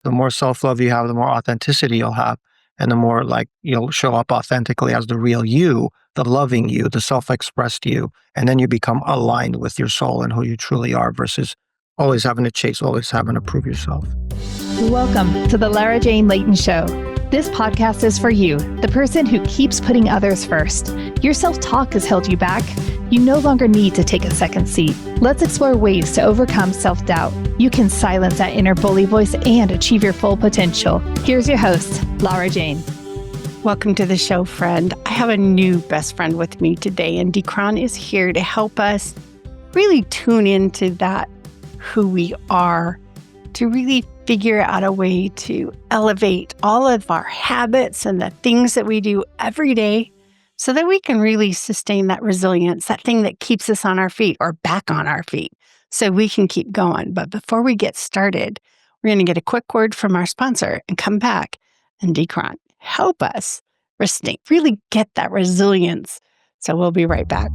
The more self-love you have, the more authenticity you'll have. And the more like you'll show up authentically as the real you, the loving you, the self-expressed you. And then you become aligned with your soul and who you truly are versus always having to chase, always having to prove yourself. Welcome to the Lara Jane Layton Show. This podcast is for you, the person who keeps putting others first. Your self-talk has held you back. You no longer need to take a second seat. Let's explore ways to overcome self-doubt. You can silence that inner bully voice and achieve your full potential. Here's your host, Lara Jane. Welcome to the show, friend. I have a new best friend with me today, and Deekron is here to help us really tune into that, who we are, to really figure out a way to elevate all of our habits and the things that we do every day so that we can really sustain that resilience, that thing that keeps us on our feet or back on our feet so we can keep going. But before we get started, we're going to get a quick word from our sponsor and come back and Deekron help us really get that resilience. So we'll be right back.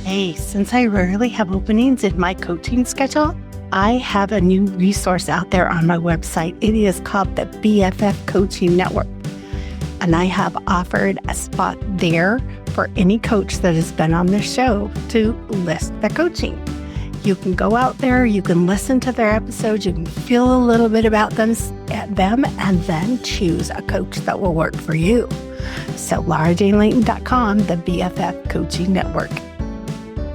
Hey, since I rarely have openings in my coaching schedule, I have a new resource out there on my website. It is called the BFF Coaching Network. And I have offered a spot there for any coach that has been on the show to list their coaching. You can go out there, you can listen to their episodes, you can feel a little bit about them, and then choose a coach that will work for you. So LaraJaneLayton.com, the BFF Coaching Network.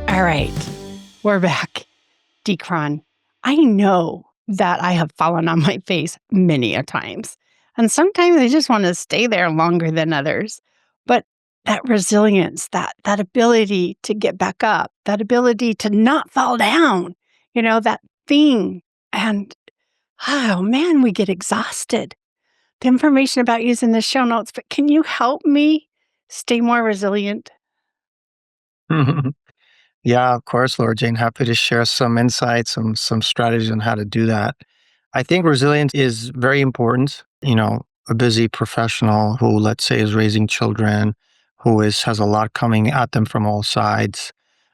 All right, we're back. Deekron, I know that I have fallen on my face many a times. And sometimes I just want to stay there longer than others. But that resilience, that ability to get back up, that ability to not fall down, that thing. And, oh man, we get exhausted. The information about you is in the show notes, but can you help me stay more resilient? Yeah, of course, Laura Jane. Happy to share some insights, some strategies on how to do that. I think resilience is very important. A busy professional who, let's say, is raising children, has a lot coming at them from all sides.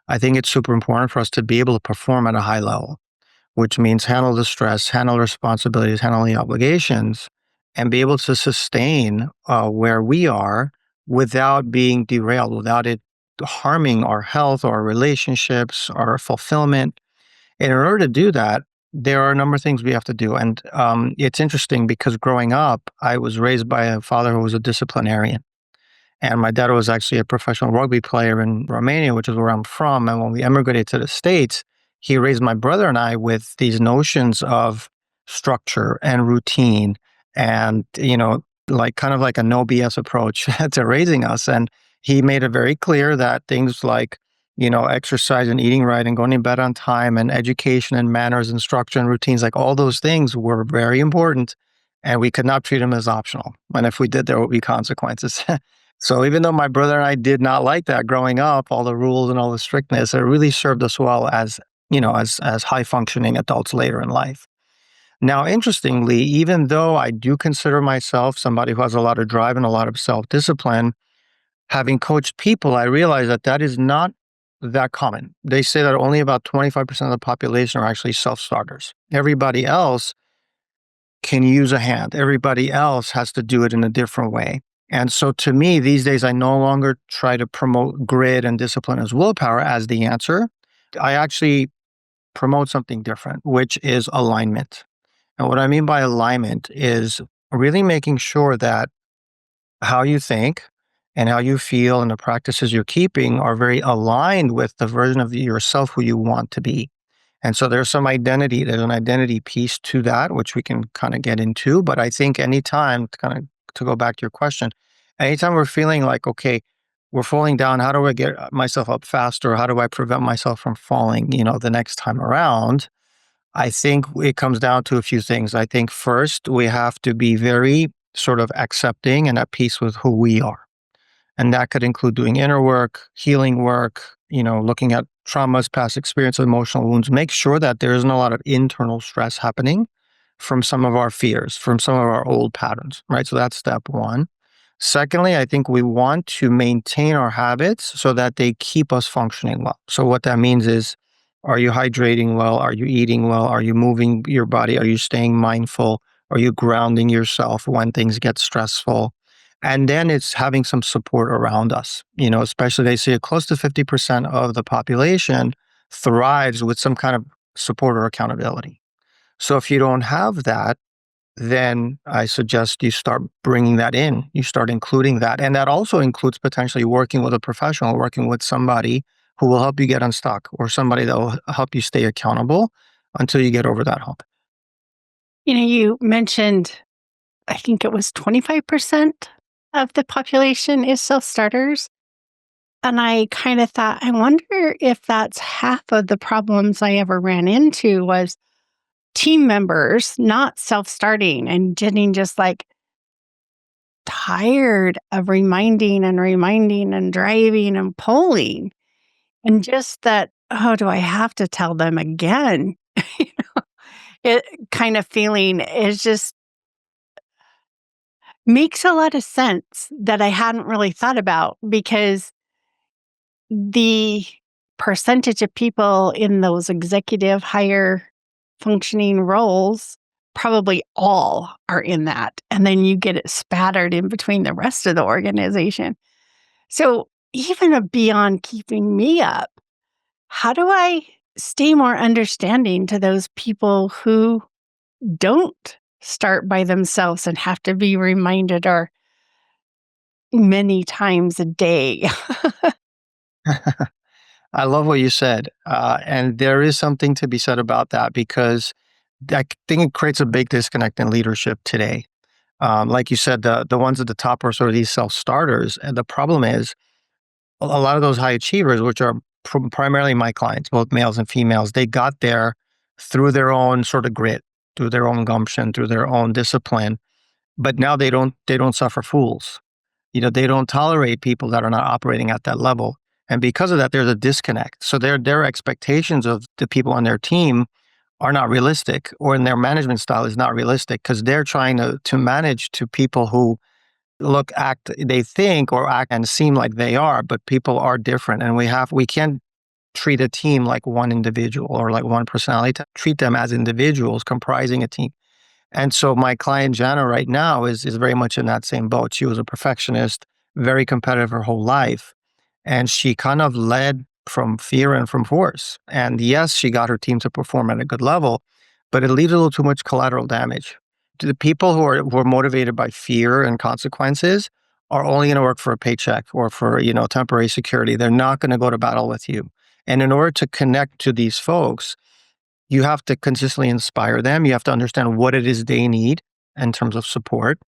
I think it's super important for us to be able to perform at a high level, which means handle the stress, handle the responsibilities, handle the obligations, and be able to sustain where we are without being derailed, without it harming our health, our relationships, our fulfillment. And in order to do that, there are a number of things we have to do. And it's interesting because growing up, I was raised by a father who was a disciplinarian. And my dad was actually a professional rugby player in Romania, which is where I'm from. And when we emigrated to the States, he raised my brother and I with these notions of structure and routine and, like kind of like a no BS approach to raising us. And he made it very clear that things like, exercise and eating right and going to bed on time and education and manners and structure and routines, like all those things were very important. And we could not treat them as optional. And if we did, there would be consequences. So even though my brother and I did not like that growing up, all the rules and all the strictness, it really served us well as, as high functioning adults later in life. Now, interestingly, even though I do consider myself somebody who has a lot of drive and a lot of self-discipline, having coached people, I realize that is not that common. They say that only about 25% of the population are actually self-starters. Everybody else can use a hand. Everybody else has to do it in a different way. And so to me, these days, I no longer try to promote grit and discipline as willpower as the answer. I actually promote something different, which is alignment. And what I mean by alignment is really making sure that how you think and how you feel and the practices you're keeping are very aligned with the version of yourself who you want to be. And so there's an identity piece to that, which we can kind of get into. But I think anytime, to go back to your question, anytime we're feeling like, okay, we're falling down, how do I get myself up faster? How do I prevent myself from falling, the next time around? I think it comes down to a few things. I think first, we have to be very sort of accepting and at peace with who we are. And that could include doing inner work, healing work, looking at traumas, past experience, emotional wounds. Make sure that there isn't a lot of internal stress happening from some of our fears, from some of our old patterns, right? So that's step one. Secondly, I think we want to maintain our habits so that they keep us functioning well. So what that means is, are you hydrating well? Are you eating well? Are you moving your body? Are you staying mindful? Are you grounding yourself when things get stressful? And then it's having some support around us, especially they say close to 50% of the population thrives with some kind of support or accountability. So if you don't have that, then I suggest you start bringing that in. You start including that. And that also includes potentially working with a professional, working with somebody who will help you get unstuck or somebody that will help you stay accountable until you get over that hump. You mentioned, I think it was 25% of the population is self starters. And I kind of thought, I wonder if that's half of the problems I ever ran into was team members not self starting and getting just like tired of reminding and driving and pulling. And just that, oh, do I have to tell them again? You know, it kind of feeling is just makes a lot of sense that I hadn't really thought about because the percentage of people in those executive higher functioning roles probably all are in that. And then you get it spattered in between the rest of the organization. So even beyond keeping me up, how do I stay more understanding to those people who don't start by themselves and have to be reminded or many times a day? I love what you said. And there is something to be said about that because I think it creates a big disconnect in leadership today. Like you said, the ones at the top are sort of these self starters. And the problem is a lot of those high achievers, which are primarily my clients, both males and females, they got there through their own sort of grit, through their own gumption, through their own discipline. But now they don't suffer fools. They don't tolerate people that are not operating at that level. And because of that, there's a disconnect. So their expectations of the people on their team are not realistic, or in their management style is not realistic because they're trying to manage to people who they think or act and seem like they are, but people are different. And we can't treat a team like one individual or like one personality, to treat them as individuals comprising a team. And so my client Jana right now is very much in that same boat. She was a perfectionist, very competitive her whole life. And she kind of led from fear and from force. And yes, she got her team to perform at a good level, but it leaves a little too much collateral damage. To the people who are motivated by fear and consequences are only going to work for a paycheck or for, temporary security. They're not going to go to battle with you. And in order to connect to these folks, you have to consistently inspire them. You have to understand what it is they need in terms of support,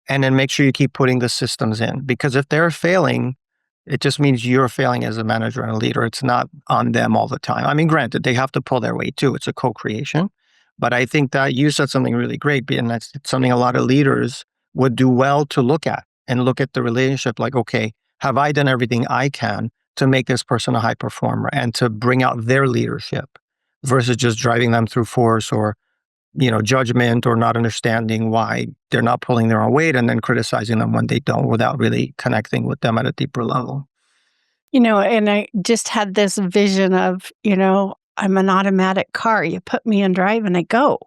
and then make sure you keep putting the systems in. Because if they're failing, it just means you're failing as a manager and a leader. It's not on them all the time. I mean, granted, they have to pull their weight too. It's a co-creation. But I think that you said something really great, and that's something a lot of leaders would do well to look at and look at the relationship like, okay, have I done everything I can to make this person a high performer and to bring out their leadership versus just driving them through force or judgment or not understanding why they're not pulling their own weight and then criticizing them when they don't without really connecting with them at a deeper level. And I just had this vision of, I'm an automatic car. You put me in drive and I go.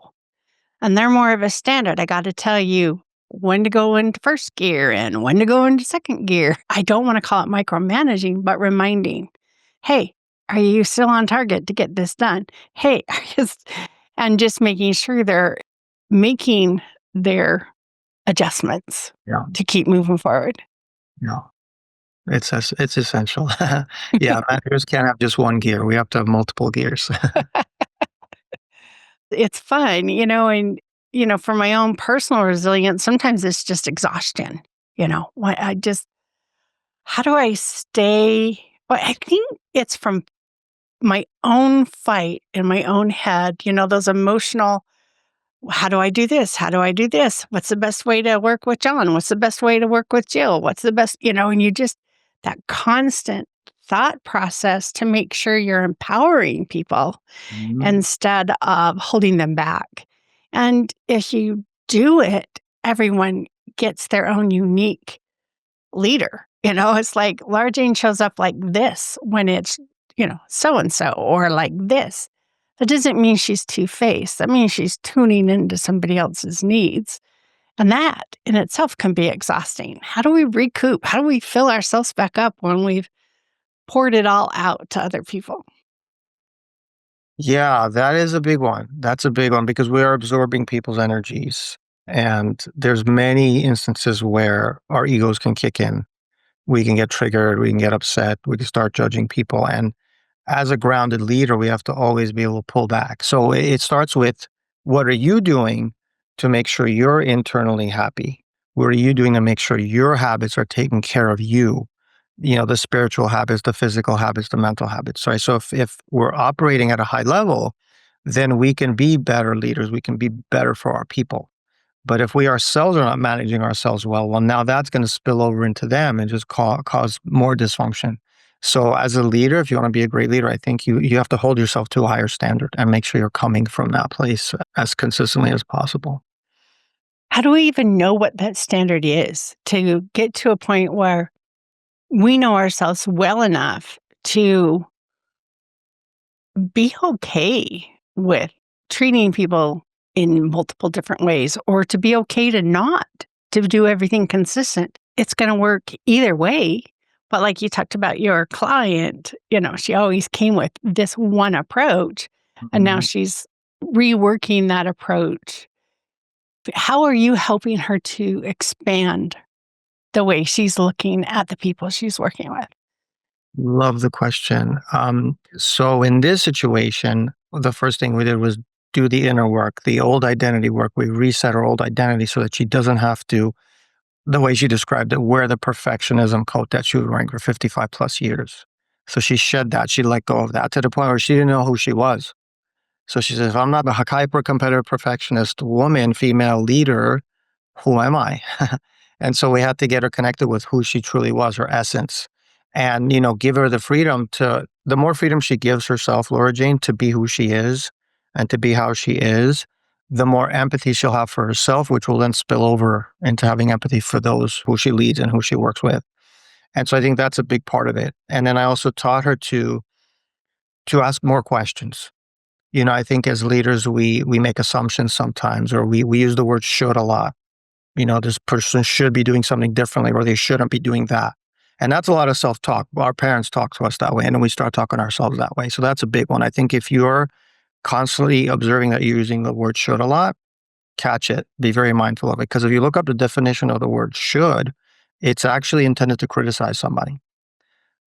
And they're more of a standard. I got to tell you when to go into first gear and when to go into second gear. I don't want to call it micromanaging, but reminding, hey, are you still on target to get this done? Hey, and just making sure they're making their adjustments Yeah. to keep moving forward. Yeah. It's essential. Yeah, managers can't have just one gear. We have to have multiple gears. It's fun, for my own personal resilience, sometimes it's just exhaustion. How do I stay? Well, I think it's from my own fight in my own head, those emotional, how do I do this? How do I do this? What's the best way to work with John? What's the best way to work with Jill? What's the best, and you just, that constant thought process to make sure you're empowering people Mhm. instead of holding them back. And if you do it, everyone gets their own unique leader. It's like Laura Jane shows up like this when it's, so and so, or like this. That doesn't mean she's two-faced. That means she's tuning into somebody else's needs. And that in itself can be exhausting. How do we recoup? How do we fill ourselves back up when we've poured it all out to other people? Yeah, that is a big one. That's a big one because we are absorbing people's energies. And there's many instances where our egos can kick in. We can get triggered, we can get upset, we can start judging people. And as a grounded leader, we have to always be able to pull back. So it starts with, what are you doing to make sure you're internally happy? What are you doing to make sure your habits are taking care of you? The spiritual habits, the physical habits, the mental habits, right? So if we're operating at a high level, then we can be better leaders. We can be better for our people. But if we ourselves are not managing ourselves well, now that's going to spill over into them and just cause more dysfunction. So as a leader, if you want to be a great leader, I think you have to hold yourself to a higher standard and make sure you're coming from that place as consistently as possible. How do we even know what that standard is to get to a point where we know ourselves well enough to be okay with treating people in multiple different ways, or to be okay to not to do everything consistent? It's going to work either way. But like you talked about your client, she always came with this one approach, and now Mhm. she's reworking that approach. How are you helping her to expand the way she's looking at the people she's working with? Love the question. So in this situation, the first thing we did was do the inner work, the old identity work. We reset her old identity so that she doesn't have to, the way she described it, wear the perfectionism coat that she was wearing for 55 plus years. So she shed that. She let go of that to the point where she didn't know who she was. So she says, if I'm not a hyper competitive perfectionist woman, female leader, who am I? And so we had to get her connected with who she truly was, her essence, and, give her the freedom the more freedom she gives herself, Laura Jane, to be who she is and to be how she is, the more empathy she'll have for herself, which will then spill over into having empathy for those who she leads and who she works with. And so I think that's a big part of it. And then I also taught her to ask more questions. I think as leaders, we make assumptions sometimes, or we use the word should a lot. This person should be doing something differently, or they shouldn't be doing that. And that's a lot of self talk. Our parents talk to us that way, and then we start talking to ourselves that way. So that's a big one. I think if you're constantly observing that you're using the word should a lot, catch it, be very mindful of it. Because if you look up the definition of the word should, it's actually intended to criticize somebody.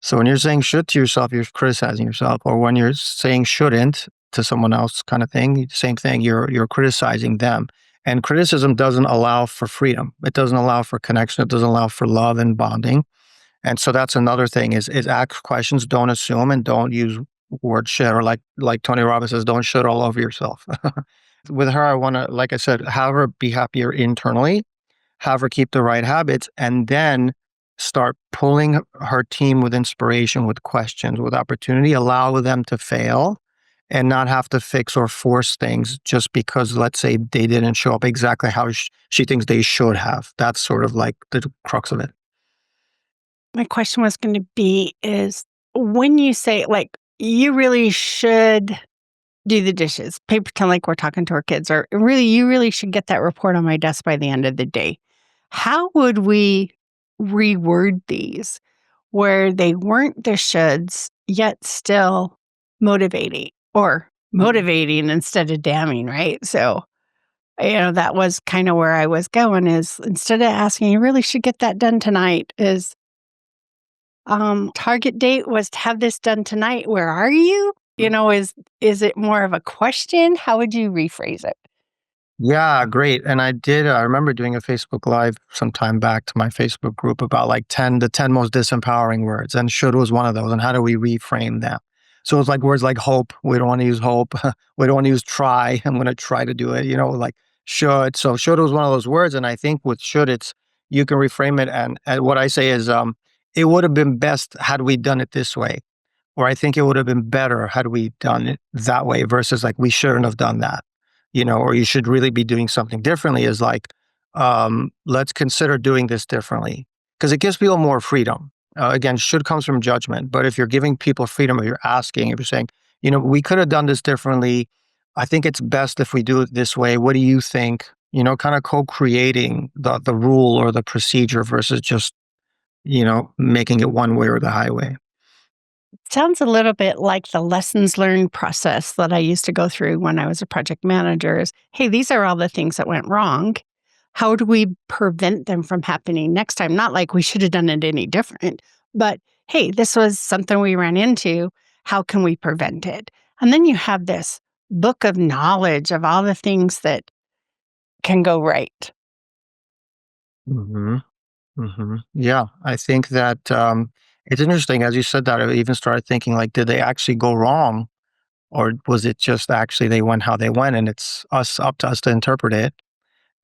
So when you're saying should to yourself, you're criticizing yourself, or when you're saying shouldn't to someone else, kind of thing, same thing. You're criticizing them, and criticism doesn't allow for freedom. It doesn't allow for connection. It doesn't allow for love and bonding. And so that's another thing: is ask questions, don't assume, and don't use word shit, or like Tony Robbins says, don't shit all over yourself. With her, I want to, like I said, have her be happier internally, have her keep the right habits, and then start pulling her team with inspiration, with questions, with opportunity, allow them to fail and not have to fix or force things just because, let's say, they didn't show up exactly how she thinks they should have. That's sort of like the crux of it. My question was going to be is, when you say, like, you really should do the dishes, pretend like we're talking to our kids, or really, you really should get that report on my desk by the end of the day. How would we reword these where they weren't the shoulds, yet still motivating, or motivating instead of damning, right? So, that was kind of where I was going, is instead of asking, you really should get that done tonight, is target date was to have this done tonight. Where are you? Is it more of a question? How would you rephrase it? Yeah, great. And I remember doing a Facebook Live some time back to my Facebook group about like the 10 most disempowering words. And should was one of those. And how do we reframe them? So it's like words like hope. We don't want to use hope. We don't want to use try. I'm going to try to do it, like should. So should was one of those words. And I think with should, you can reframe it. And what I say is, it would have been best had we done it this way. Or I think it would have been better had we done it that way versus like, we shouldn't have done that, or you should really be doing something differently, is like, let's consider doing this differently because it gives people more freedom. Again, should comes from judgment. But if you're giving people freedom, if you're asking, if you're saying, we could have done this differently. I think it's best if we do it this way. What do you think? Kind of co-creating the rule or the procedure versus just, making it one way or the highway. Sounds a little bit like the lessons learned process that I used to go through when I was a project manager is, hey, these are all the things that went wrong. How do we prevent them from happening next time? Not like we should have done it any different, but hey, this was something we ran into. How can we prevent it? And then you have this book of knowledge of all the things that can go right. Hmm. Yeah, I think that it's interesting. As you said that, I even started thinking like, did they actually go wrong, or was it just actually they went how they went, and it's up to us to interpret it.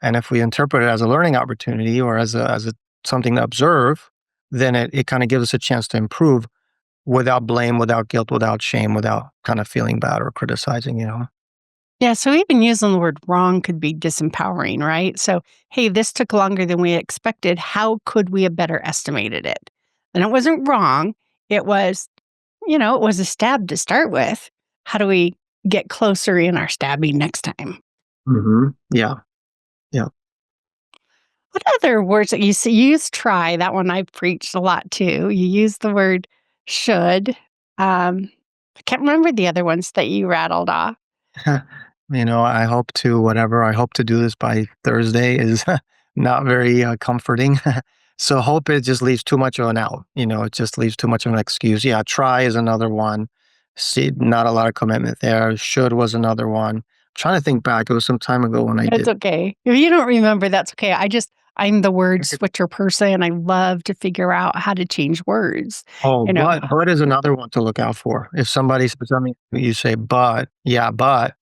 And if we interpret it as a learning opportunity or as a something to observe, then it kind of gives us a chance to improve without blame, without guilt, without shame, without kind of feeling bad or criticizing. Yeah, so even using the word wrong could be disempowering, right? So, hey, this took longer than we expected. How could we have better estimated it? And it wasn't wrong. It was, it was a stab to start with. How do we get closer in our stabbing next time? Yeah, yeah. What other words that you see? You use try. That one I preached a lot too. You use the word should. I can't remember the other ones that you rattled off. I hope to do this by Thursday is not very comforting. So hope it just leaves too much of an out. It just leaves too much of an excuse. Yeah, try is another one. See, not a lot of commitment there. Should was another one. Trying to think back. It was some time ago when I That's did. okay. If you don't remember, that's okay. I'm the word switcher person. I love to figure out how to change words. Oh, You know, but is another one to look out for. If somebody says something, you say, but, yeah, but,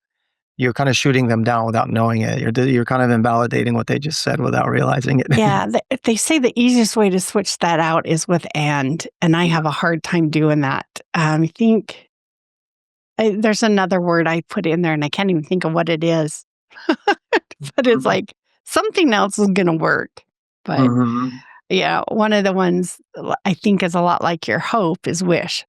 you're kind of shooting them down without knowing it. You're kind of invalidating what they just said without realizing it. yeah, they say the easiest way to switch that out is with and I have a hard time doing that. I think there's another word I put in there and I can't even think of what it is, but it's like something else is going to work. But Mhm. yeah, one of the ones I think is a lot like your hope is wish.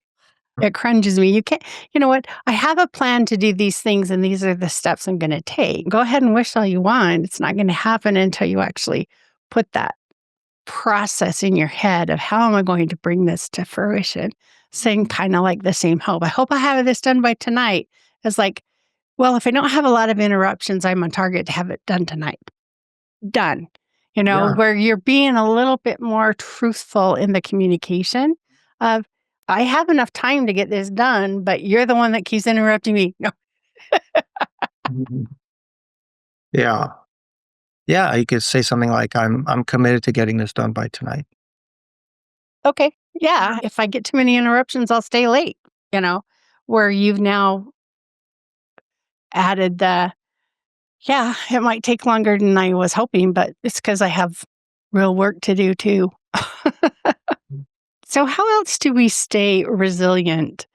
It crunches me. You can't, you know what? I have a plan to do these things, and these are the steps I'm going to take. Go ahead and wish all you want. It's not going to happen until you actually put that process in your head of how am I going to bring this to fruition? Saying kind of like the same hope. I hope I have this done by tonight. It's like, well, if I don't have a lot of interruptions, I'm on target to have it done tonight. Done. Yeah. Where you're being a little bit more truthful in the communication of, I have enough time to get this done, but you're the one that keeps interrupting me. No. Mhm. Yeah. Yeah, you could say something like, I'm committed to getting this done by tonight." Okay. Yeah. If I get too many interruptions, I'll stay late, you know, where you've now added the, yeah, it might take longer than I was hoping, but it's because I have real work to do too. So, how else do we stay resilient?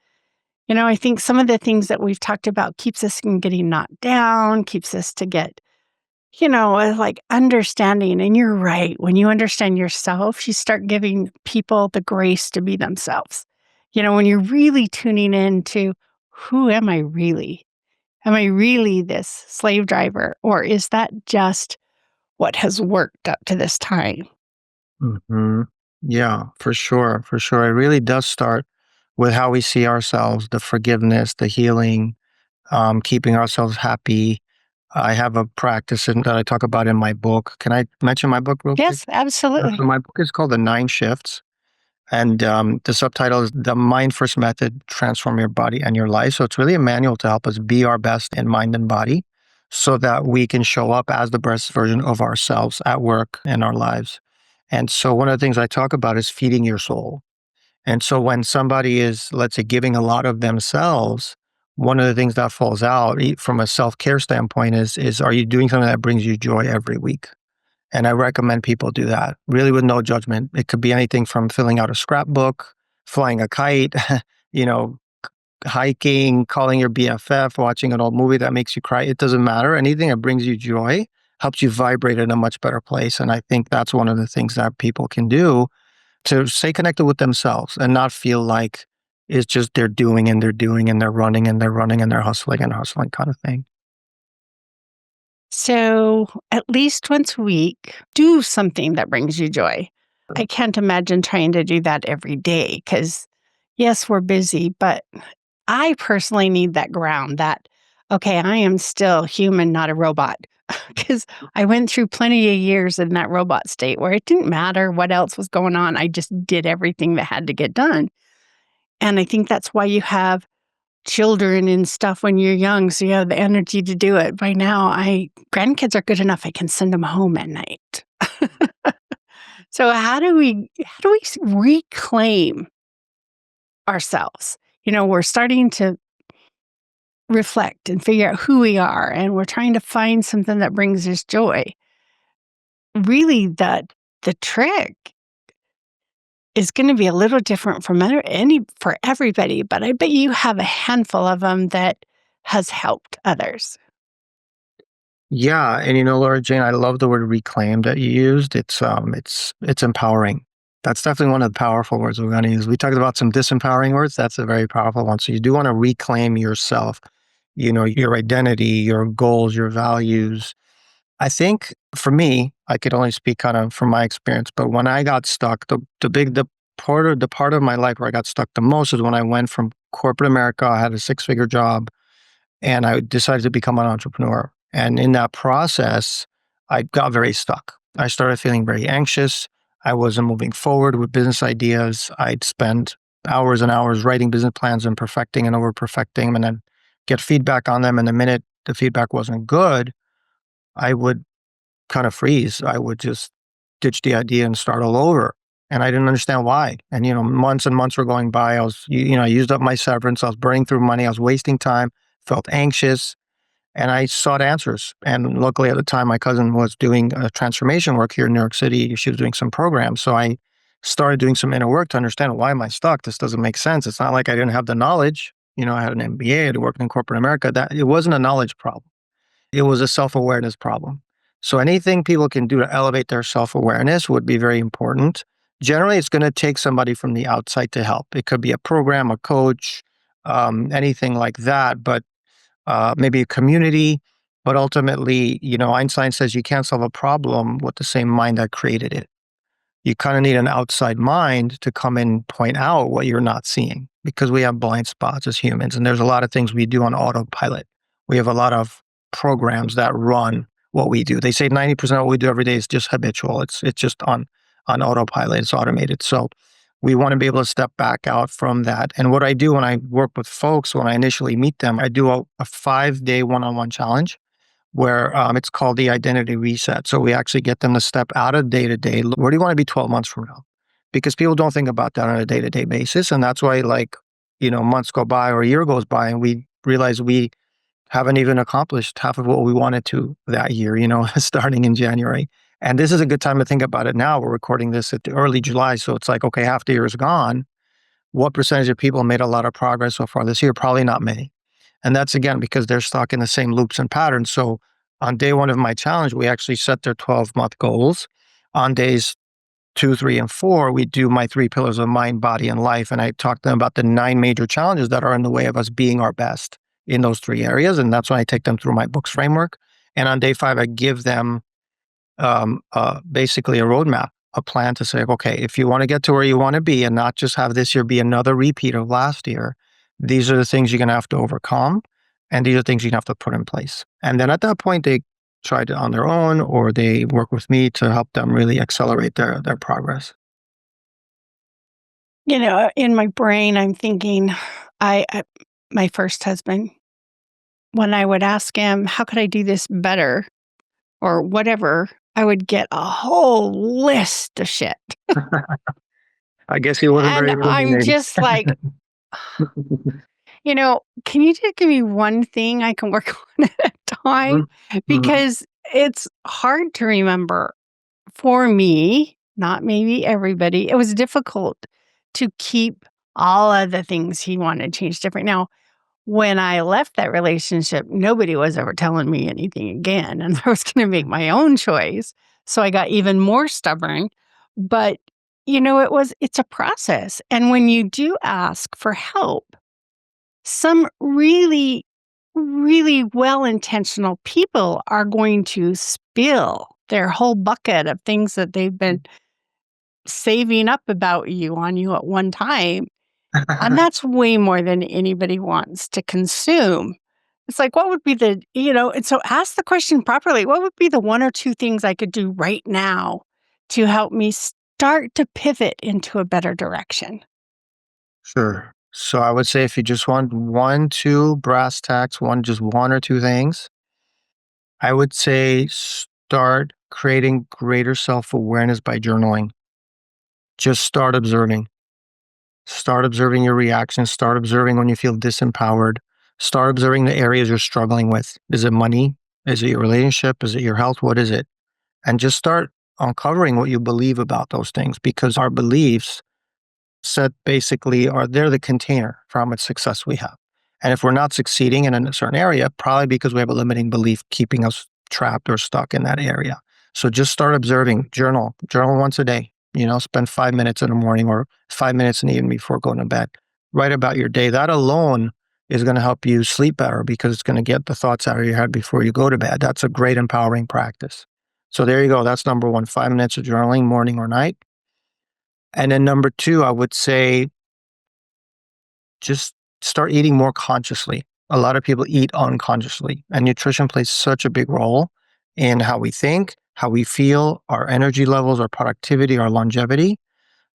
I think some of the things that we've talked about keeps us from getting knocked down, keeps us to get, like understanding. And you're right. When you understand yourself, you start giving people the grace to be themselves. When you're really tuning into who am I really? Am I really this slave driver? Or is that just what has worked up to this time? Mhm. Yeah, for sure, for sure. It really does start with how we see ourselves, the forgiveness, the healing, keeping ourselves happy. I have a practice that I talk about in my book. Can I mention my book real quick? Yes, absolutely. So my book is called The Nine Shifts, and the subtitle is The Mind First Method: Transform Your Body and Your Life. So it's really a manual to help us be our best in mind and body, so that we can show up as the best version of ourselves at work and our lives. And so one of the things I talk about is feeding your soul. And so when somebody is, let's say, giving a lot of themselves, one of the things that falls out from a self-care standpoint is are you doing something that brings you joy every week? And I recommend people do that, really with no judgment. It could be anything from filling out a scrapbook, flying a kite, you know, hiking, calling your BFF, watching an old movie that makes you cry. It doesn't matter. Anything that brings you joy helps you vibrate in a much better place. And I think that's one of the things that people can do to stay connected with themselves and not feel like It's just they're doing and they're doing and they're running and they're running and they're hustling and hustling kind of thing. So, at least once a week, do something that brings you joy. I can't imagine trying to do that every day because, yes, we're busy, but I personally need that ground that, okay, I am still human, not a robot. Because I went through plenty of years in that robot state where it didn't matter what else was going on. I just did everything that had to get done. And I think that's why you have children and stuff when you're young, so you have the energy to do it. By now, I grandkids are good enough, I can send them home at night. So how do we reclaim ourselves? We're starting to reflect and figure out who we are, and we're trying to find something that brings us joy. Really, the trick is gonna be a little different from for everybody, but I bet you have a handful of them that has helped others. Yeah, and Laura Jane, I love the word reclaim that you used. It's empowering. That's definitely one of the powerful words we're going to use. We talked about some disempowering words. That's a very powerful one. So you do want to reclaim yourself, your identity, your goals, your values. I think for me, I could only speak kind of from my experience, but when I got stuck, the part of my life where I got stuck the most is when I went from corporate America. I had a six-figure job and I decided to become an entrepreneur. And in that process, I got very stuck. I started feeling very anxious. I wasn't moving forward with business ideas. I'd spend hours and hours writing business plans and perfecting and over perfecting them and then get feedback on them. And the minute the feedback wasn't good, I would kind of freeze. I would just ditch the idea and start all over. And I didn't understand why. And, months and months were going by. I used up my severance. I was burning through money. I was wasting time, felt anxious, and I sought answers. And luckily at the time, my cousin was doing transformation work here in New York City. She was doing some programs. So I started doing some inner work to understand, why am I stuck? This doesn't make sense. It's not like I didn't have the knowledge. I had an MBA, I had worked in corporate America. That it wasn't a knowledge problem. It was a self-awareness problem. So anything people can do to elevate their self-awareness would be very important. Generally, it's going to take somebody from the outside to help. It could be a program, a coach, anything like that, but maybe a community. But ultimately, Einstein says you can't solve a problem with the same mind that created it. You kind of need an outside mind to come and point out what you're not seeing because we have blind spots as humans. And there's a lot of things we do on autopilot. We have a lot of programs that run what we do. They say 90% of what we do every day is just habitual. It's just on autopilot. It's automated. So we want to be able to step back out from that. And what I do when I work with folks, when I initially meet them, I do a 5-day one-on-one challenge where it's called the identity reset. So we actually get them to step out of day to day. Where do you want to be 12 months from now? Because people don't think about that on a day to day basis. And that's why, months go by or a year goes by and we realize we haven't even accomplished half of what we wanted to that year, starting in January. And this is a good time to think about it now. We're recording this at early July. So it's like, okay, half the year is gone. What percentage of people made a lot of progress so far this year? Probably not many. And that's again because they're stuck in the same loops and patterns. So on day one of my challenge, we actually set their 12-month goals. On days 2, 3, and 4, we do my 3 pillars of mind, body, and life. And I talk to them about the 9 major challenges that are in the way of us being our best in those 3 areas. And that's when I take them through my books framework. And on day 5, I give them basically a roadmap, a plan to say, okay, if you want to get to where you want to be and not just have this year be another repeat of last year, these are the things you're going to have to overcome. And these are things you have to put in place. And then at that point, they try it on their own or they work with me to help them really accelerate their progress. In my brain, I'm thinking, I my first husband, when I would ask him, how could I do this better or whatever, I would get a whole list of shit. I guess he wasn't And very I'm illuminating. just like, can you just give me one thing I can work on at a time? Mhm. Mhm. Because it's hard to remember for me, not maybe everybody. It was difficult to keep all of the things he wanted changed different. Now, when I left that relationship, nobody was ever telling me anything again, and I was going to make my own choice. So I got even more stubborn. But, it's a process. And when you do ask for help, some really, really well-intentional people are going to spill their whole bucket of things that they've been saving up about you on you at one time. And that's way more than anybody wants to consume. It's like, what would be and so ask the question properly. What would be the one or two things I could do right now to help me start to pivot into a better direction? Sure. So I would say if you just want one, two brass tacks, just one or two things, I would say start creating greater self awareness by journaling. Just start observing. Start observing your reactions. Start observing when you feel disempowered. Start observing the areas you're struggling with. Is it money? Is it your relationship? Is it your health? What is it? And just start uncovering what you believe about those things, because our beliefs set basically are they're the container for how much success we have. And if we're not succeeding in a certain area, probably because we have a limiting belief keeping us trapped or stuck in that area. So just start observing, journal once a day, spend 5 minutes in the morning or 5 minutes in the evening before going to bed. Write about your day. That alone is going to help you sleep better because it's going to get the thoughts out of your head before you go to bed. That's a great empowering practice. So there you go. That's number one, 5 minutes of journaling, morning or night. And then number two, I would say just start eating more consciously. A lot of people eat unconsciously, and nutrition plays such a big role in how we think, how we feel, our energy levels, our productivity, our longevity.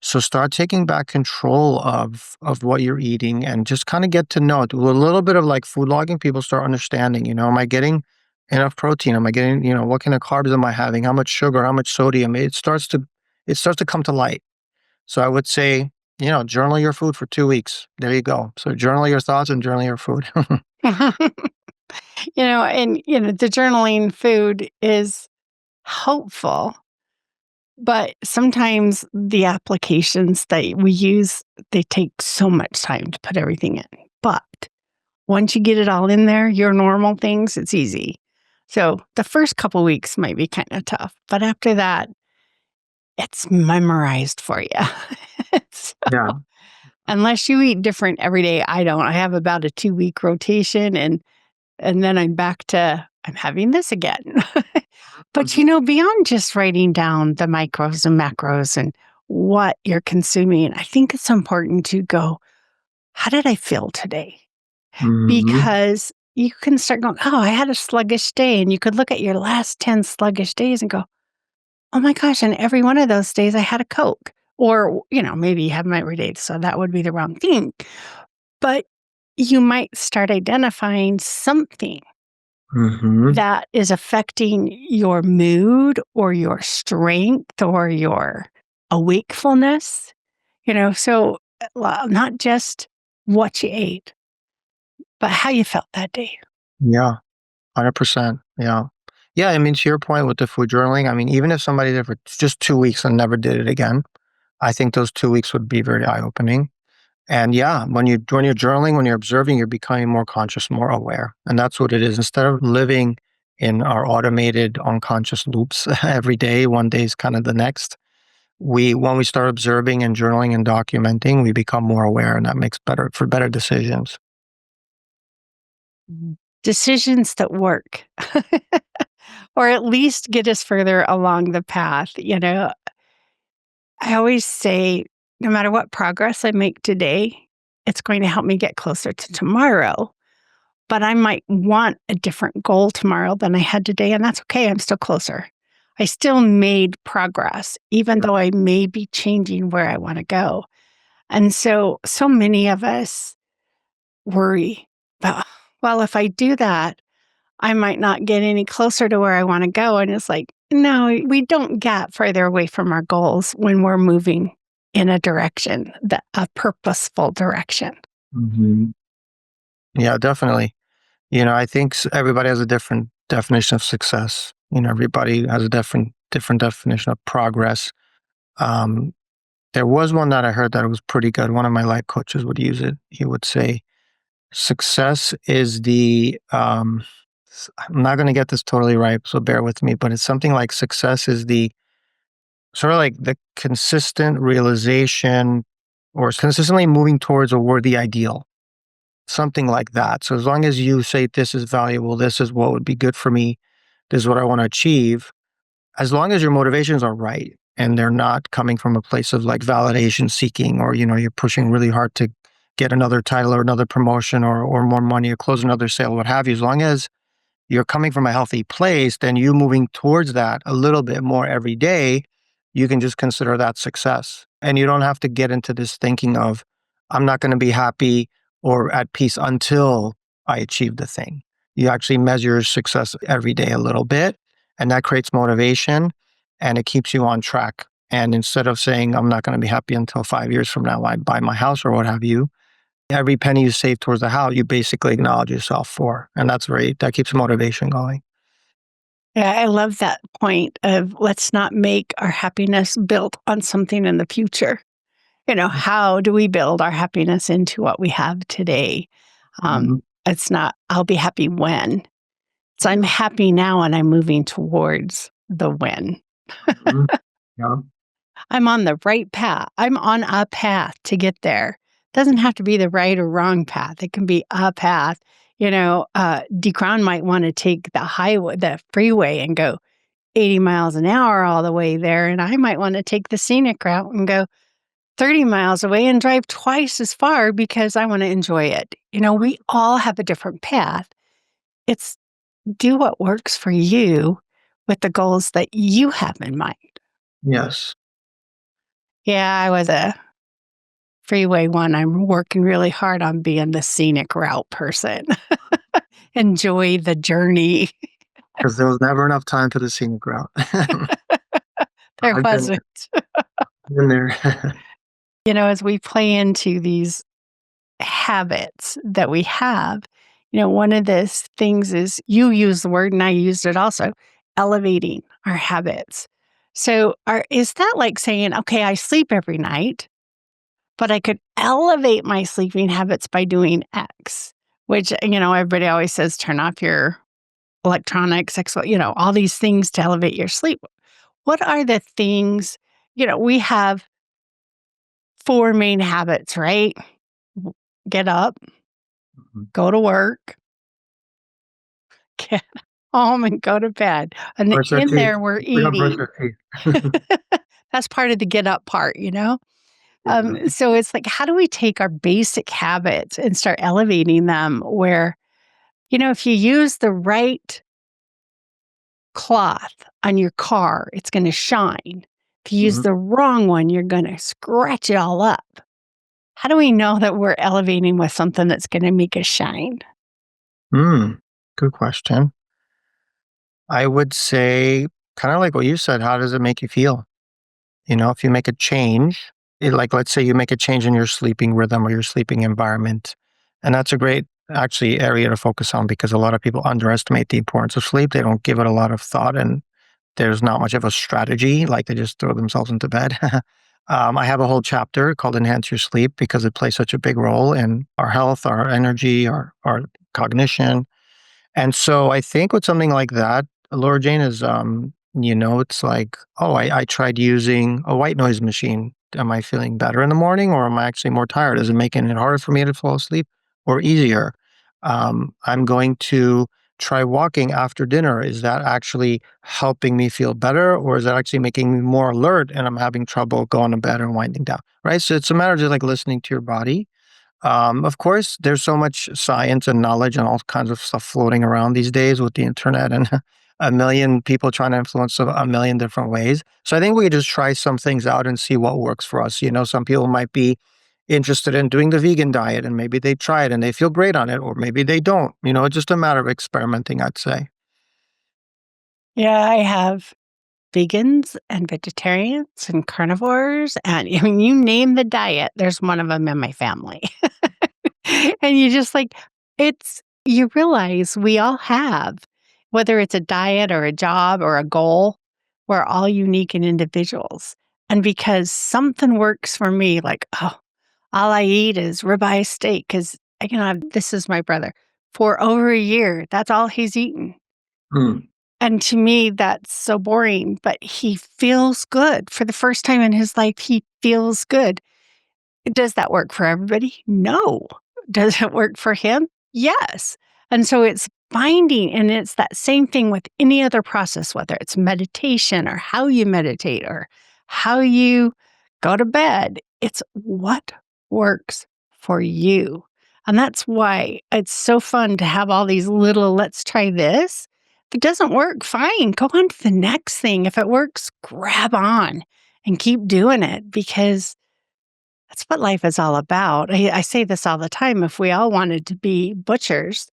So start taking back control of what you're eating and just kind of get to know it. With a little bit of like food logging, people start understanding, am I getting enough protein? Am I getting, what kind of carbs am I having? How much sugar? How much sodium? It starts to come to light. So I would say, journal your food for 2 weeks. There you go. So journal your thoughts and journal your food. The journaling food is helpful, but sometimes the applications that we use, they take so much time to put everything in. But once you get it all in there, your normal things, it's easy. So the first couple weeks might be kind of tough, but after that, it's memorized for you. So, Yeah. unless you eat different every day, I don't. I have about a 2-week rotation and then I'm back to I'm having this again. But Mhm. beyond just writing down the micros and macros and what you're consuming, I think it's important to go, how did I feel today? Mhm. Because you can start going, oh, I had a sluggish day. And you could look at your last 10 sluggish days and go, oh my gosh. And every one of those days I had a Coke. Or, maybe you have them every day. So that would be the wrong thing. But you might start identifying something Mhm. that is affecting your mood or your strength or your awakefulness, so not just what you ate, but how you felt that day. Yeah. 100%. Yeah. Yeah. I mean, to your point with the food journaling, I mean, even if somebody did it for just 2 weeks and never did it again, I think those 2 weeks would be very eye opening. And yeah, when you're journaling, when you're observing, you're becoming more conscious, more aware. And that's what it is. Instead of living in our automated unconscious loops every day, one day is kind of the next. When we start observing and journaling and documenting, we become more aware, and that makes better decisions. Mhm. Decisions that work, or at least get us further along the path. I always say, no matter what progress I make today, it's going to help me get closer to tomorrow. But I might want a different goal tomorrow than I had today, and that's okay. I'm still closer. I still made progress, even though I may be changing where I want to go. And so many of us worry about, well, if I do that, I might not get any closer to where I want to go. And it's like, no, we don't get further away from our goals when we're moving in a direction, a purposeful direction. Mhm. Yeah, definitely. I think everybody has a different definition of success. Everybody has a different definition of progress. Um, there was one that I heard that it was pretty good. One of my life coaches would use it. He would say, "Success is the." I'm not going to get this totally right, so bear with me. But it's something like success is the sort of like the consistent realization or consistently moving towards a worthy ideal, something like that. So as long as you say, this is valuable, this is what would be good for me, this is what I want to achieve, as long as your motivations are right and they're not coming from a place of like validation seeking, or, you're pushing really hard to get another title or another promotion or more money or close another sale, what have you, as long as you're coming from a healthy place, then you moving towards that a little bit more every day, you can just consider that success. And you don't have to get into this thinking of, I'm not going to be happy or at peace until I achieve the thing. You actually measure your success every day a little bit, and that creates motivation and it keeps you on track. And instead of saying, I'm not going to be happy until 5 years from now, I buy my house or what have you, every penny you save towards the house, you basically acknowledge yourself for. And that keeps motivation going. Yeah, I love that point of let's not make our happiness built on something in the future. How do we build our happiness into what we have today? Mhm. It's not, I'll be happy when. So I'm Yeah. happy now and I'm moving towards the when. Mhm. Yeah. I'm on the right path. I'm on a path to get there. Doesn't have to be the right or wrong path. It can be a path. Deekron might want to take the freeway and go 80 miles an hour all the way there. And I might want to take the scenic route and go 30 miles away and drive twice as far because I want to enjoy it. We all have a different path. It's do what works for you with the goals that you have in mind. Yes. Yeah, I was a freeway one. I'm working really hard on being the scenic route person. Enjoy the journey. Because there was never enough time for the scenic route. There I've been wasn't. been there. As we play into these habits that we have, one of the things is you use the word and I used it also, elevating our habits. So is that like saying, okay, I sleep every night, but I could elevate my sleeping habits by doing X, which, everybody always says, turn off your electronics, all these things to elevate your sleep. What are the things, we have four main habits, right? Get up, go to work, get home, and go to bed. And Brush our in teeth. there, we're We gotta brush eating. our teeth. That's part of the get up part. Yeah. So it's like, how do we take our basic habits and start elevating them where, if you use the right cloth on your car, it's going to shine. If you use Mhm. the wrong one, you're going to scratch it all up. How do we know that we're elevating with something that's going to make us shine? Mm, good question. I would say, kind of like what you said, how does it make you feel? If you make a change, like let's say you make a change in your sleeping rhythm or your sleeping environment, and that's a great actually area to focus on because a lot of people underestimate the importance of sleep. They don't give it a lot of thought, and there's not much of a strategy. Like they just throw themselves into bed. I have a whole chapter called "Enhance Your Sleep" because it plays such a big role in our health, our energy, our cognition. And so I think with something like that, Laura Jane is, it's like, oh, I tried using a white noise machine. Am I feeling better in the morning or am I actually more tired? Is it making it harder for me to fall asleep or easier? I'm going to try walking after dinner. Is that actually helping me feel better or is that actually making me more alert and I'm having trouble going to bed and winding down? Right. So it's a matter of just like listening to your body. Of course, there's so much science and knowledge and all kinds of stuff floating around these days with the internet and a million people trying to influence a million different ways. So I think we could just try some things out and see what works for us. Some people might be interested in doing the vegan diet and maybe they try it and they feel great on it, or maybe they don't. It's just a matter of experimenting, I'd say. Yeah, I have vegans and vegetarians and carnivores. And I mean, you name the diet, there's one of them in my family. And you just like, you realize we all have, whether it's a diet or a job or a goal, we're all unique and individuals. And because something works for me, like, oh, all I eat is ribeye steak, because, this is my brother. For over a year, that's all he's eaten. Hmm. And to me, that's so boring, but he feels good. For the first time in his life, he feels good. Does that work for everybody? No. Does it work for him? Yes. And so it's finding, and it's that same thing with any other process, whether it's meditation or how you meditate or how you go to bed. It's what works for you. And that's why it's so fun to have all these little, let's try this. If it doesn't work, fine, go on to the next thing. If it works, grab on and keep doing it because that's what life is all about. I say this all the time. If we all wanted to be butchers,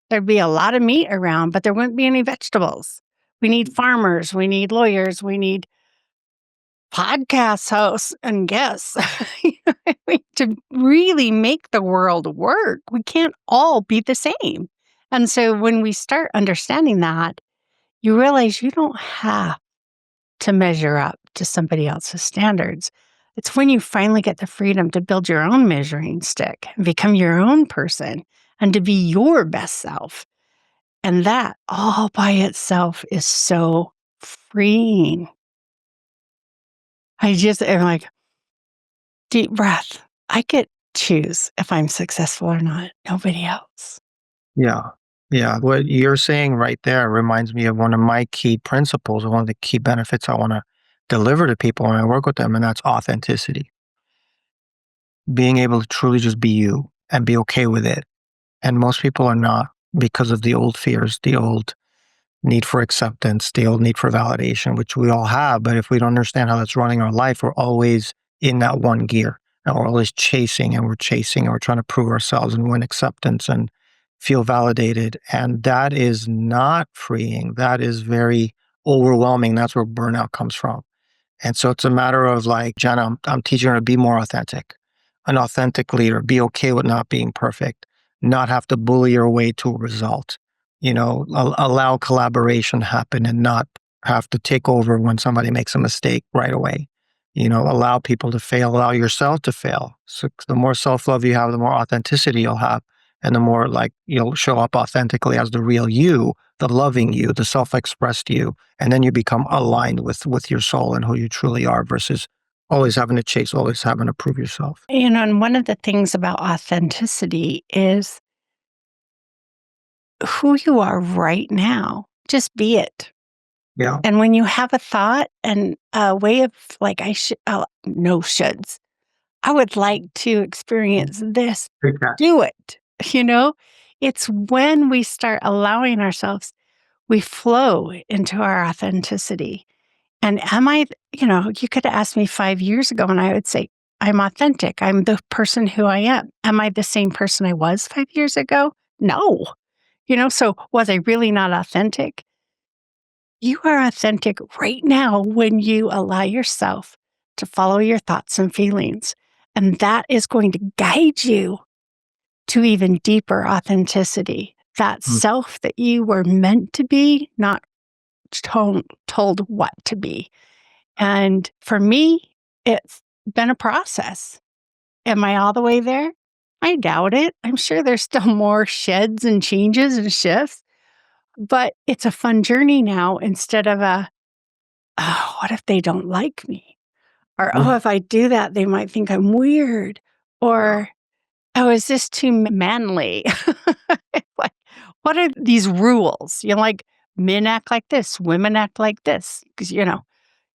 there'd be a lot of meat around, but there wouldn't be any vegetables. We need farmers, we need lawyers, we need podcast hosts and guests to really make the world work. We can't all be the same. And so when we start understanding that, you realize you don't have to measure up to somebody else's standards. It's when you finally get the freedom to build your own measuring stick and become your own person and to be your best self. And that all by itself is so freeing. I just am like, deep breath. I get to choose if I'm successful or not, nobody else. Yeah. Yeah. What you're saying right there reminds me of one of my key principles, one of the key benefits I want to deliver to people when I work with them, and that's authenticity. Being able to truly just be you and be okay with it. And most people are not because of the old fears, the old need for acceptance, the old need for validation, which we all have. But if we don't understand how that's running our life, we're always in that one gear and we're always chasing and we're chasing and we're trying to prove ourselves and win acceptance and feel validated. And that is not freeing. That is very overwhelming. That's where burnout comes from. And so it's a matter of like, Jenna, I'm teaching her to be more authentic, an authentic leader, be okay with not being perfect, not have to bully your way to a result, allow collaboration to happen and not have to take over when somebody makes a mistake right away. Allow people to fail, allow yourself to fail. So the more self-love you have, the more authenticity you'll have. And the more like you'll show up authentically as the real you, the loving you, the self-expressed you, and then you become aligned with your soul and who you truly are versus always having to chase, always having to prove yourself. And one of the things about authenticity is who you are right now. Just be it. Yeah. And when you have a thought and a way of like, no shoulds. I would like to experience this. Okay. Do it. It's when we start allowing ourselves, we flow into our authenticity. And you could have asked me 5 years ago and I would say, I'm authentic. I'm the person who I am. Am I the same person I was 5 years ago? No. So was I really not authentic? You are authentic right now when you allow yourself to follow your thoughts and feelings. And that is going to guide you to even deeper authenticity, that Mm. self that you were meant to be, not told what to be. And for me, it's been a process. Am I all the way there? I doubt it. I'm sure there's still more sheds and changes and shifts, but it's a fun journey now instead of oh, what if they don't like me? Or, oh, if I do that, they might think I'm weird. Or, oh, is this too manly? Like, what are these rules? Like men act like this, women act like this, because,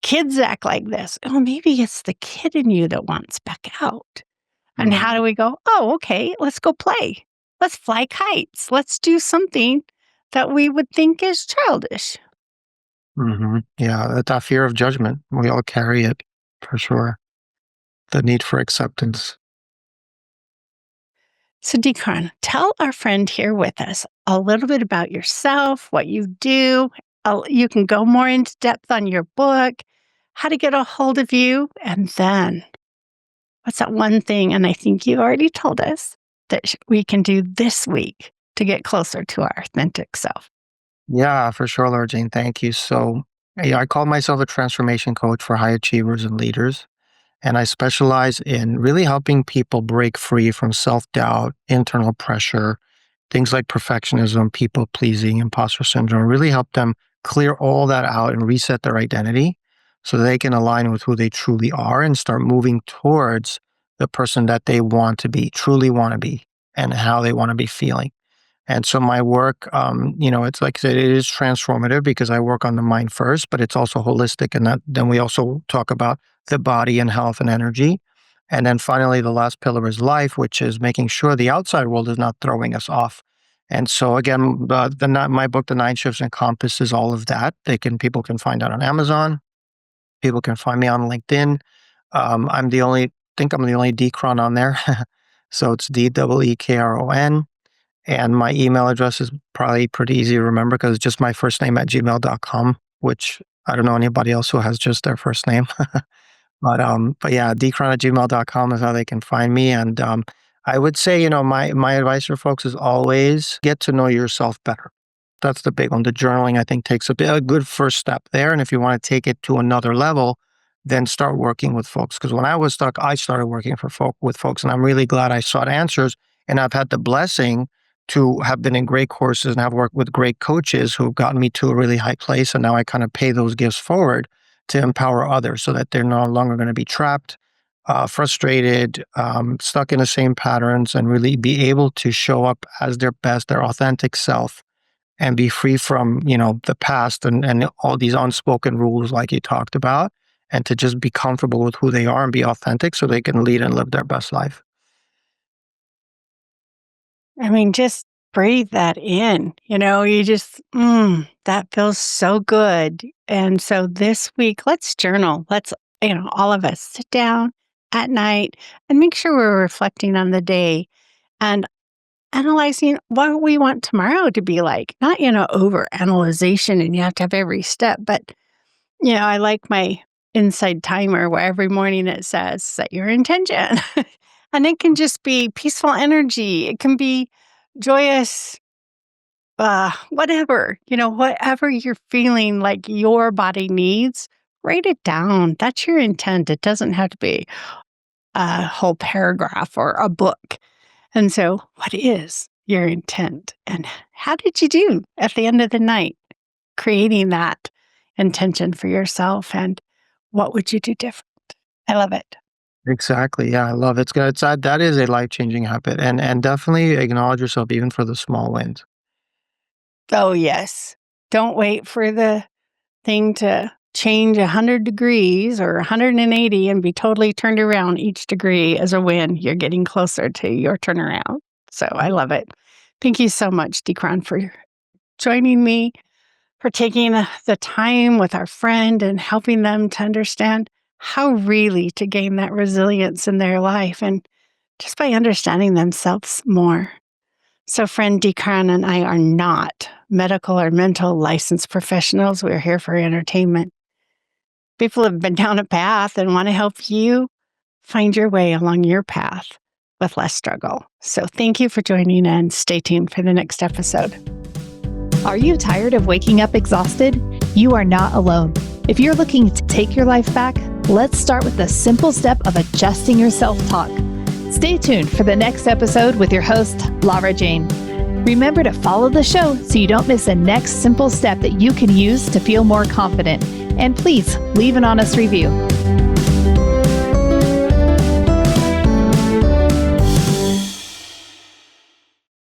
kids act like this. Oh, maybe it's the kid in you that wants back out. And how do we go? Oh, okay, let's go play. Let's fly kites. Let's do something that we would think is childish. Mm-hmm. Yeah, that fear of judgment, we all carry it for sure. The need for acceptance. So, Deekron, tell our friend here with us a little bit about yourself, what you do. You can go more into depth on your book, how to get a hold of you, and then what's that one thing? And I think you already told us that we can do this week to get closer to our authentic self. Yeah, for sure, Laura Jane. Thank you. So, yeah, I call myself a transformation coach for high achievers and leaders. And I specialize in really helping people break free from self doubt, internal pressure, things like perfectionism, people pleasing, imposter syndrome, really help them clear all that out and reset their identity so they can align with who they truly are and start moving towards the person that they want to be, truly want to be, and how they want to be feeling. And so my work, it's like I said, it is transformative because I work on the mind first, but it's also holistic. And that then we also talk about the body and health and energy. And then finally, the last pillar is life, which is making sure the outside world is not throwing us off. And so again, my book, The Nine Shifts, encompasses all of that. People can find that on Amazon. People can find me on LinkedIn. I'm the only Deekron on there. So it's Deekron. And my email address is probably pretty easy to remember because it's just my first name at gmail.com, which I don't know anybody else who has just their first name. But yeah, deekron@gmail.com is how they can find me. And I would say, my advice for folks is always get to know yourself better. That's the big one. The journaling, I think, takes a good first step there. And if you want to take it to another level, then start working with folks. Because when I was stuck, I started working with folks, and I'm really glad I sought answers. And I've had the blessing to have been in great courses and have worked with great coaches who've gotten me to a really high place. And now I kind of pay those gifts forward to empower others so that they're no longer going to be trapped, frustrated, stuck in the same patterns, and really be able to show up as their best, their authentic self, and be free from, the past and all these unspoken rules like you talked about, and to just be comfortable with who they are and be authentic so they can lead and live their best life. I mean, just breathe that in. That feels so good. And so this week, let's journal. Let's, all of us sit down at night and make sure we're reflecting on the day and analyzing what we want tomorrow to be like. Not, over analyzation and you have to have every step, but, I like my inside timer where every morning it says, set your intention. And it can just be peaceful energy. It can be joyous, whatever you're feeling like your body needs, write it down. That's your intent. It doesn't have to be a whole paragraph or a book. And so, what is your intent? And how did you do at the end of the night creating that intention for yourself? And what would you do different? I love it. Exactly. Yeah, I love it. That is a life-changing habit. And definitely acknowledge yourself even for the small wins. Oh, yes. Don't wait for the thing to change 100 degrees or 180 and be totally turned around each degree as a win. You're getting closer to your turnaround. So I love it. Thank you so much, Deekron, for joining me, for taking the time with our friend and helping them to understand how really to gain that resilience in their life and just by understanding themselves more. So, friend Deekron and I are not medical or mental licensed professionals. We're here for entertainment. People have been down a path and want to help you find your way along your path with less struggle. So, thank you for joining and stay tuned for the next episode. Are you tired of waking up exhausted? You are not alone. If you're looking to take your life back, let's start with the simple step of adjusting your self-talk. Stay tuned for the next episode with your host, Lara Jane. Remember to follow the show so you don't miss the next simple step that you can use to feel more confident. And please leave an honest review.